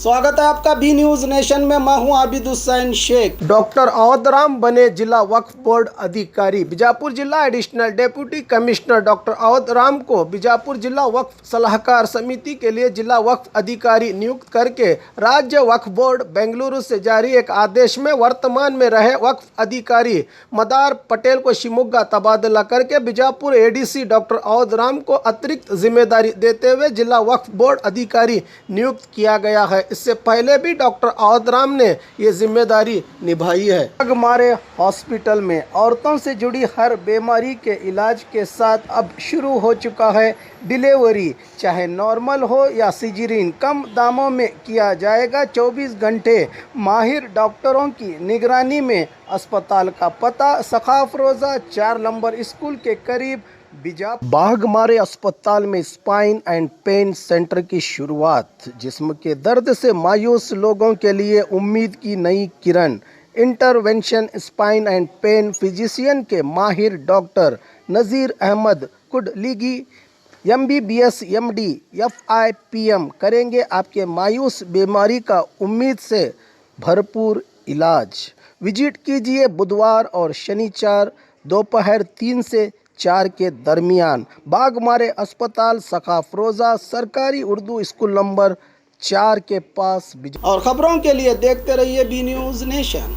स्वागत है आपका बी न्यूज नेशन में। मैं हूं आबिद हुसैन शेख। डॉक्टर अवध राम बने जिला वक्फ बोर्ड अधिकारी। बीजापुर जिला additional deputy commissioner doctor Awadh Ram को बीजापुर जिला वक्फ सलाहकार समिति के लिए जिला वक्फ अधिकारी नियुक्त करके राज्य वक्फ बोर्ड बेंगलुरु से जारी एक आदेश में वर्तमान में रहे वक्फ अधिकारी मदार पटेल को शिमोगा तबादला करके बीजापुर एडीसी डॉक्टर अवध राम को अतिरिक्त जिम्मेदारी देते हुए जिला वक्फ बोर्ड अधिकारी नियुक्त किया गया है। इससे पहले भी डॉक्टर अवध राम ने ये जिम्मेदारी निभाई है। हमारे हॉस्पिटल में औरतों से जुड़ी हर बीमारी के इलाज के साथ अब शुरू हो चुका है डिलीवरी, चाहे नॉर्मल हो या सिजेरियन, कम दामों में किया जाएगा। 24 घंटे माहिर डॉक्टरों की निगरानी में। अस्पताल का पता सखाफ रोजा 4 नंबर स्कूल के करीब बाघमारे अस्पताल में स्पाइन एंड पेन सेंटर की शुरुआत। जिस्म के दर्द से मायूस लोगों के लिए उम्मीद की नई किरण। Intervention spine and pain physician के माहिर doctor Nazir Ahmed Kudligi MBBS MD FIPM करेंगे आपके मायूस बीमारी का उम्मीद से भरपूर इलाज। विजिट कीजिए बुधवार और शनिवार दोपहर 3 से 4 के दरमियान। बाघमारे अस्पताल सखाफ रोजा सरकारी उर्दू स्कूल नंबर 4 के पास। और खबरों के लिए देखते रहिए बी न्यूज़ नेशन।